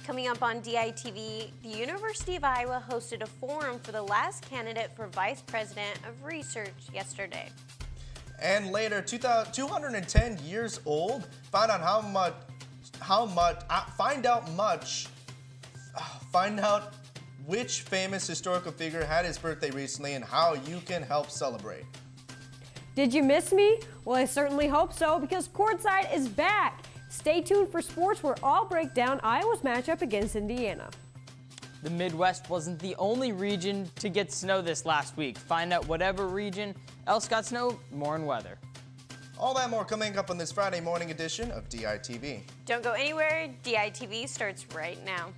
Coming up on DITV, the University of Iowa hosted a forum for the last candidate for Vice President of Research yesterday. And later, 210 years old, find out which famous historical figure had his birthday recently and how you can help celebrate. Did you miss me? Well, I certainly hope so, because Courtside is back. Stay tuned for sports, where I'll break down Iowa's matchup against Indiana. The Midwest wasn't the only region to get snow this last week. Find out whatever region else got snow, more in weather. All that more coming up on this Friday morning edition of DITV. Don't go anywhere. DITV starts right now.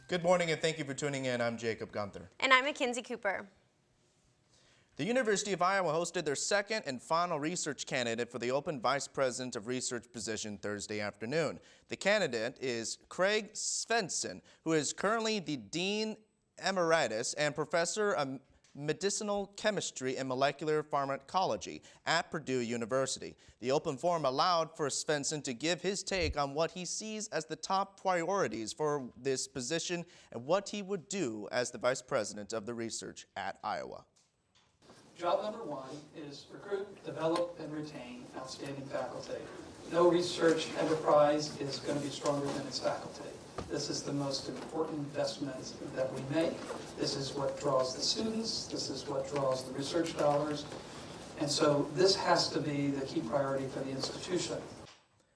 Good morning and thank you for tuning in. I'm Jacob Gunther. And I'm Mackenzie Cooper. The University of Iowa hosted their second and final research candidate for the open Vice President of Research position Thursday afternoon. The candidate is Craig Svensson, who is currently the Dean Emeritus and Professor of Medicinal Chemistry and Molecular Pharmacology at Purdue University. The open forum allowed for Svensson to give his take on what he sees as the top priorities for this position and what he would do as the Vice President of the research at Iowa. Job number one is recruit, develop, and retain outstanding faculty. No research enterprise is going to be stronger than its faculty. This is the most important investment that we make. This is what draws the students. This is what draws the research dollars. And so this has to be the key priority for the institution.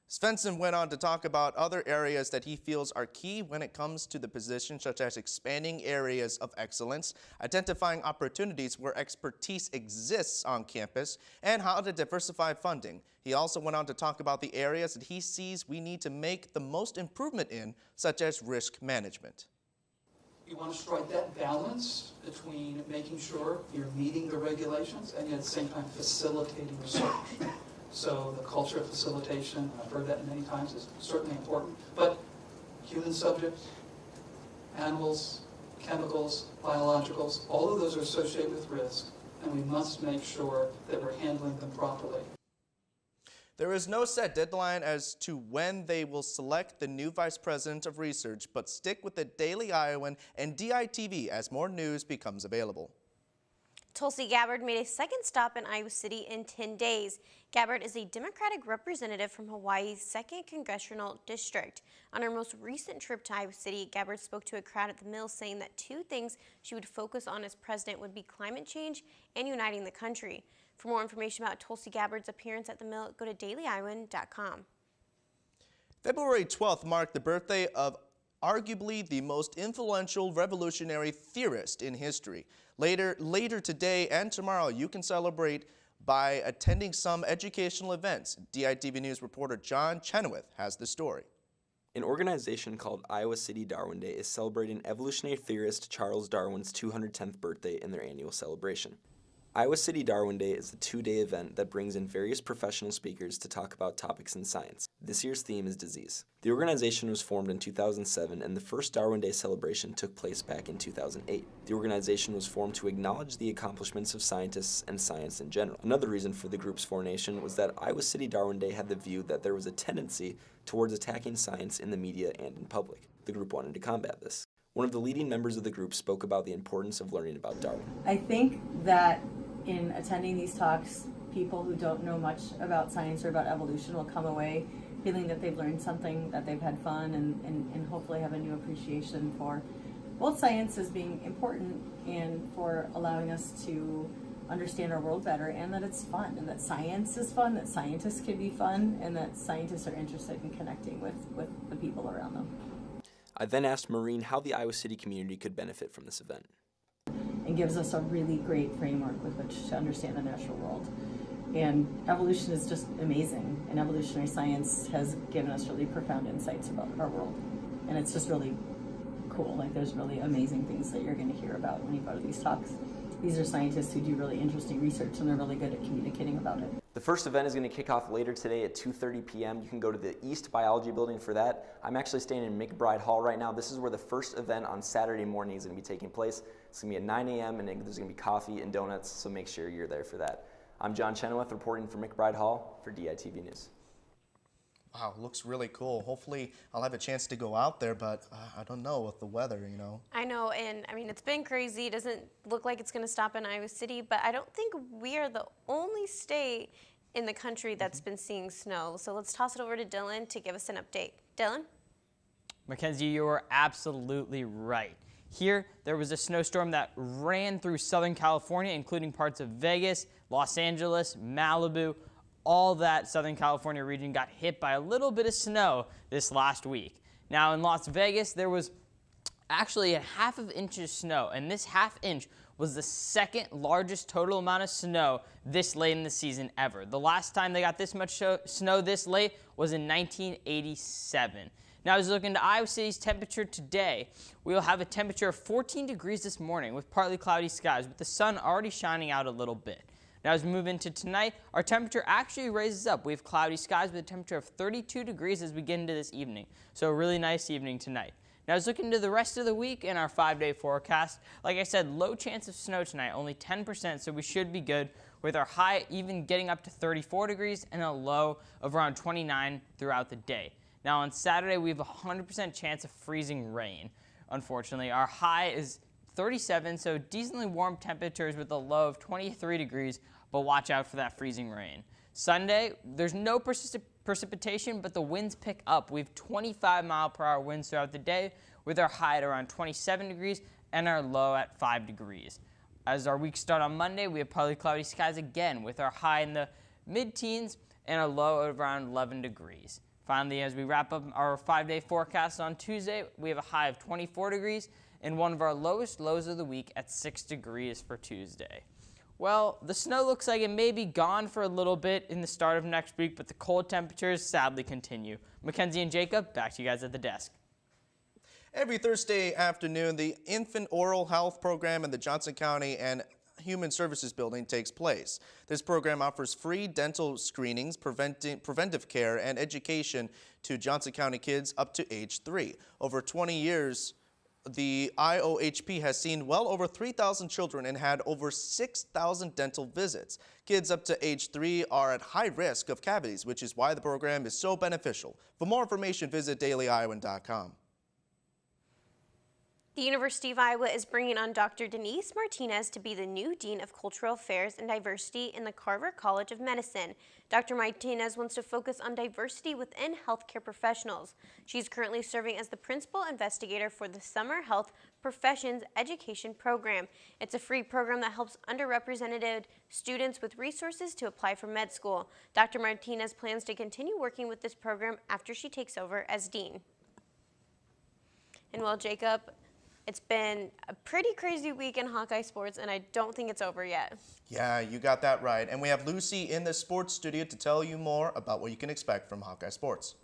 Svensson went on to talk about other areas that he feels are key when it comes to the position, such as expanding areas of excellence, identifying opportunities where expertise exists on campus, and how to diversify funding. He also went on to talk about the areas that he sees we need to make the most improvement in, such as risk management. You want to strike that balance between making sure you're meeting the regulations and yet at the same time facilitating research. So the culture of facilitation, I've heard that many times, is certainly important. But human subjects, animals, chemicals, biologicals, all of those are associated with risk, and we must make sure that we're handling them properly. There is no set deadline as to when they will select the new Vice President of Research, but stick with the Daily Iowan and DITV as more news becomes available. Tulsi Gabbard made a second stop in Iowa City in 10 days. Gabbard is a Democratic representative from Hawaii's 2nd Congressional District. On her most recent trip to Iowa City, Gabbard spoke to a crowd at the Mill, saying that two things she would focus on as president would be climate change and uniting the country. For more information about Tulsi Gabbard's appearance at the Mill, go to dailyiowan.com. February 12th marked the birthday of arguably the most influential revolutionary theorist in history. Later today and tomorrow, you can celebrate by attending some educational events. DITV News reporter John Chenoweth has the story. An organization called Iowa City Darwin Day is celebrating evolutionary theorist Charles Darwin's 210th birthday in their annual celebration. Iowa City Darwin Day is a two-day event that brings in various professional speakers to talk about topics in science. This year's theme is disease. The organization was formed in 2007, and the first Darwin Day celebration took place back in 2008. The organization was formed to acknowledge the accomplishments of scientists and science in general. Another reason for the group's formation was that Iowa City Darwin Day had the view that there was a tendency towards attacking science in the media and in public. The group wanted to combat this. One of the leading members of the group spoke about the importance of learning about Darwin. I think that in attending these talks, people who don't know much about science or about evolution will come away feeling that they've learned something, that they've had fun, and hopefully have a new appreciation for both science as being important and for allowing us to understand our world better, and that it's fun, and that science is fun, that scientists can be fun, and that scientists are interested in connecting with the people around them. I then asked Maureen how the Iowa City community could benefit from this event. It gives us a really great framework with which to understand the natural world. And evolution is just amazing, and evolutionary science has given us really profound insights about our world. And it's just really cool. Like there's really amazing things that you're going to hear about when you go to these talks. These are scientists who do really interesting research and they're really good at communicating about it. The first event is going to kick off later today at 2:30 p.m. You can go to the East Biology Building for that. I'm actually staying in McBride Hall right now. This is where the first event on Saturday morning is going to be taking place. It's going to be at 9 a.m. and there's going to be coffee and donuts, so make sure you're there for that. I'm John Chenoweth reporting from McBride Hall for DITV News. Wow, looks really cool. Hopefully I'll have a chance to go out there, but I don't know with the weather, you know. I know, and I mean, it's been crazy. It doesn't look like it's going to stop in Iowa City, but I don't think we are the only state in the country that's been seeing snow. So let's toss it over to Dylan to give us an update. Dylan? Mackenzie, you are absolutely right. Here, there was a snowstorm that ran through Southern California, including parts of Vegas, Los Angeles, Malibu. All that Southern California region got hit by a little bit of snow this last week. Now in Las Vegas, there was actually a ½ inch of snow, and this ½ inch was the second largest total amount of snow this late in the season ever. The last time they got this much snow this late was in 1987. Now, as we look into Iowa City's temperature today, we will have a temperature of 14 degrees this morning with partly cloudy skies, with the sun already shining out a little bit. Now, as we move into tonight, our temperature actually raises up. We have cloudy skies with a temperature of 32 degrees as we get into this evening. So a really nice evening tonight. Now, as we look into the rest of the week in our 5-day forecast, like I said, low chance of snow tonight, only 10%, so we should be good, with our high even getting up to 34 degrees and a low of around 29 throughout the day. Now, on Saturday, we have a 100% chance of freezing rain. Unfortunately, our high is 37, so decently warm temperatures with a low of 23 degrees, but watch out for that freezing rain. Sunday, there's no precipitation, but the winds pick up. We have 25-mile-per-hour winds throughout the day, with our high at around 27 degrees and our low at 5 degrees. As our week starts on Monday, we have partly cloudy skies again, with our high in the mid-teens and a low of around 11 degrees. Finally, as we wrap up our 5-day forecast on Tuesday, we have a high of 24 degrees and one of our lowest lows of the week at 6 degrees for Tuesday. Well, the snow looks like it may be gone for a little bit in the start of next week, but the cold temperatures sadly continue. Mackenzie and Jacob, back to you guys at the desk. Every Thursday afternoon, the Infant Oral Health Program in the Johnson County and Human Services Building takes place. This program offers free dental screenings, preventive care, and education to Johnson County kids up to age 3. Over 20 years, the IOHP has seen well over 3,000 children and had over 6,000 dental visits. Kids up to age 3 are at high risk of cavities, which is why the program is so beneficial. For more information, visit dailyiowan.com. The University of Iowa is bringing on Dr. Denise Martinez to be the new Dean of Cultural Affairs and Diversity in the Carver College of Medicine. Dr. Martinez wants to focus on diversity within healthcare professionals. She's currently serving as the principal investigator for the Summer Health Professions Education Program. It's a free program that helps underrepresented students with resources to apply for med school. Dr. Martinez plans to continue working with this program after she takes over as Dean. And well, Jacob, it's been a pretty crazy week in Hawkeye sports, and I don't think it's over yet. Yeah, you got that right. And we have Lucy in the sports studio to tell you more about what you can expect from Hawkeye sports.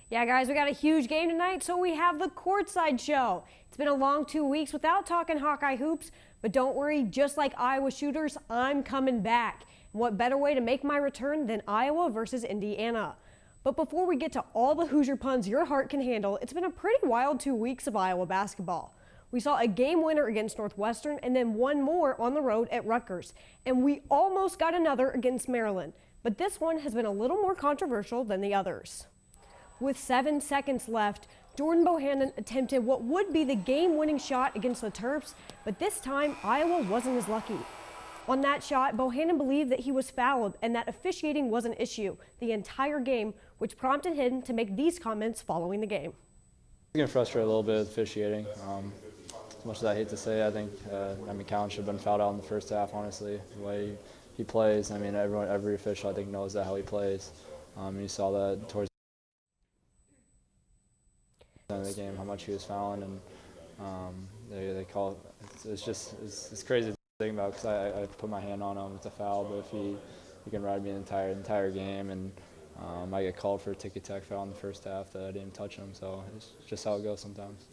Yeah, guys, we got a huge game tonight, so we have the Courtside Show. It's been a long 2 weeks without talking Hawkeye hoops, but don't worry, just like Iowa shooters, I'm coming back. And what better way to make my return than Iowa versus Indiana? But before we get to all the Hoosier puns your heart can handle, it's been a pretty wild 2 weeks of Iowa basketball. We saw a game winner against Northwestern and then one more on the road at Rutgers. And we almost got another against Maryland. But this one has been a little more controversial than the others. With 7 seconds left, Jordan Bohannon attempted what would be the game-winning shot against the Terps, but this time Iowa wasn't as lucky. On that shot, Bohannon believed that he was fouled and that officiating was an issue the entire game, which prompted him to make these comments following the game. It's getting frustrated a little bit with officiating. As much as I hate to say, I think Cowan should have been fouled out in the first half, honestly, the way he plays. I mean, every official, I think, knows that how he plays. You saw that towards the end of the game, how much he was fouling, and they call it. It's crazy. Thinking about because I put my hand on him, it's a foul, but if he can ride me the entire game, and I get called for a ticky-tack foul in the first half that I didn't touch him, so it's just how it goes sometimes.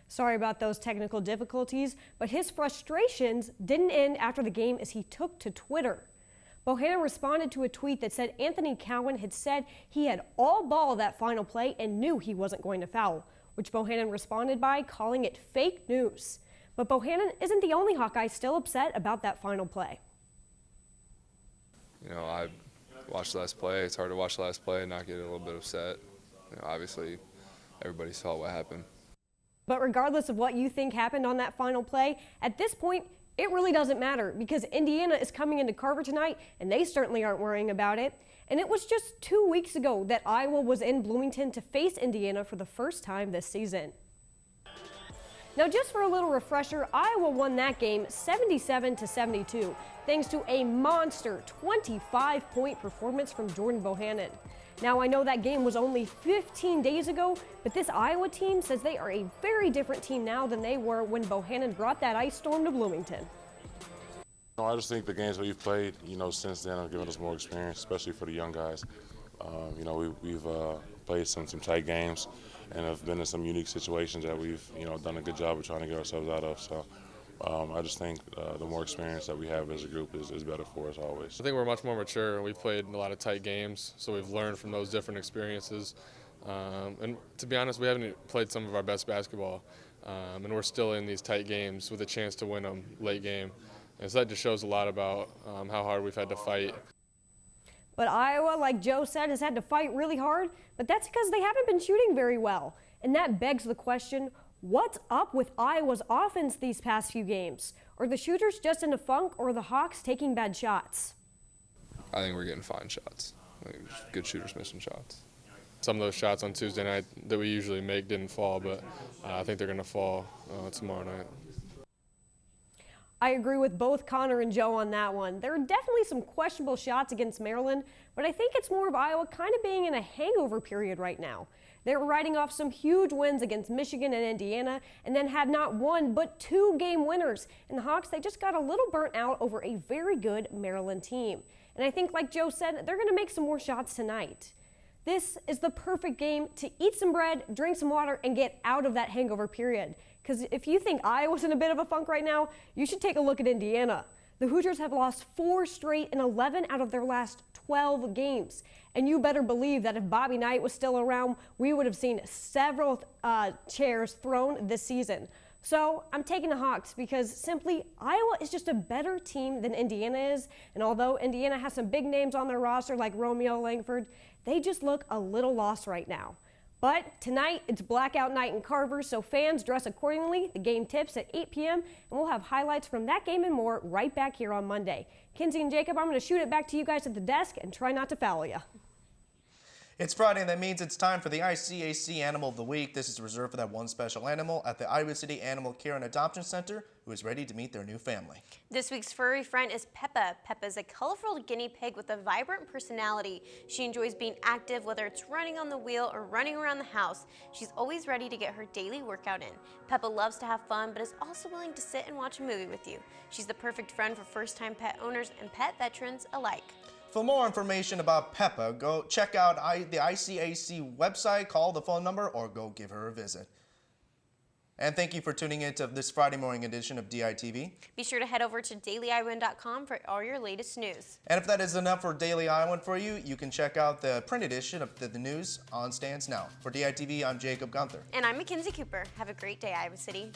Sorry about those technical difficulties, but his frustrations didn't end after the game as he took to Twitter. Bohannon responded to a tweet that said Anthony Cowan had said he had all ball that final play and knew he wasn't going to foul, which Bohannon responded by calling it fake news. But Bohannon isn't the only Hawkeye still upset about that final play. You know, I watched the last play. It's hard to watch the last play and not get a little bit upset. You know, obviously, everybody saw what happened. But regardless of what you think happened on that final play, at this point, it really doesn't matter because Indiana is coming into Carver tonight and they certainly aren't worrying about it. And it was just 2 weeks ago that Iowa was in Bloomington to face Indiana for the first time this season. Now, just for a little refresher, Iowa won that game 77-72, thanks to a monster 25-point performance from Jordan Bohannon. Now, I know that game was only 15 days ago, but this Iowa team says they are a very different team now than they were when Bohannon brought that ice storm to Bloomington. I just think the games that we've played, since then have given us more experience, especially for the young guys. We've played some tight games and have been in some unique situations that we've, done a good job of trying to get ourselves out of. So I just think the more experience that we have as a group is better for us always. I think we're much more mature and we've played a lot of tight games, so we've learned from those different experiences. And to be honest, we haven't played some of our best basketball, and we're still in these tight games with a chance to win them late game. And so that just shows a lot about how hard we've had to fight. But Iowa, like Joe said, has had to fight really hard, but that's because they haven't been shooting very well. And that begs the question, what's up with Iowa's offense these past few games? Are the shooters just in a funk, or are the Hawks taking bad shots? I think we're getting fine shots. I think good shooters missing shots. Some of those shots on Tuesday night that we usually make didn't fall, but I think they're going to fall tomorrow night. I agree with both Connor and Joe on that one. There are definitely some questionable shots against Maryland, but I think it's more of Iowa kind of being in a hangover period right now. They're riding off some huge wins against Michigan and Indiana, and then had not one but 2 game winners. And the Hawks, they just got a little burnt out over a very good Maryland team. And I think, like Joe said, they're going to make some more shots tonight. This is the perfect game to eat some bread, drink some water, and get out of that hangover period. Because if you think Iowa's in a bit of a funk right now, you should take a look at Indiana. The Hoosiers have lost 4 straight in 11 out of their last 12 games. And you better believe that if Bobby Knight was still around, we would have seen several chairs thrown this season. So I'm taking the Hawks because simply Iowa is just a better team than Indiana is. And although Indiana has some big names on their roster like Romeo Langford, they just look a little lost right now. But tonight, it's blackout night in Carver, so fans dress accordingly. The game tips at 8 p.m., and we'll have highlights from that game and more right back here on Monday. Kinsey and Jacob, I'm going to shoot it back to you guys at the desk and try not to foul you. It's Friday, and that means it's time for the ICAC Animal of the Week. This is reserved for that one special animal at the Iowa City Animal Care and Adoption Center who is ready to meet their new family. This week's furry friend is Peppa. Peppa is a colorful guinea pig with a vibrant personality. She enjoys being active, whether it's running on the wheel or running around the house. She's always ready to get her daily workout in. Peppa loves to have fun, but is also willing to sit and watch a movie with you. She's the perfect friend for first-time pet owners and pet veterans alike. For more information about Peppa, go check out the ICAC website, call the phone number, or go give her a visit. And thank you for tuning in to this Friday morning edition of DITV. Be sure to head over to DailyIowan.com for all your latest news. And if that is enough for Daily Iowan for you, you can check out the print edition of the news on stands now. For DITV, I'm Jacob Gunther. And I'm Mackenzie Cooper. Have a great day, Iowa City.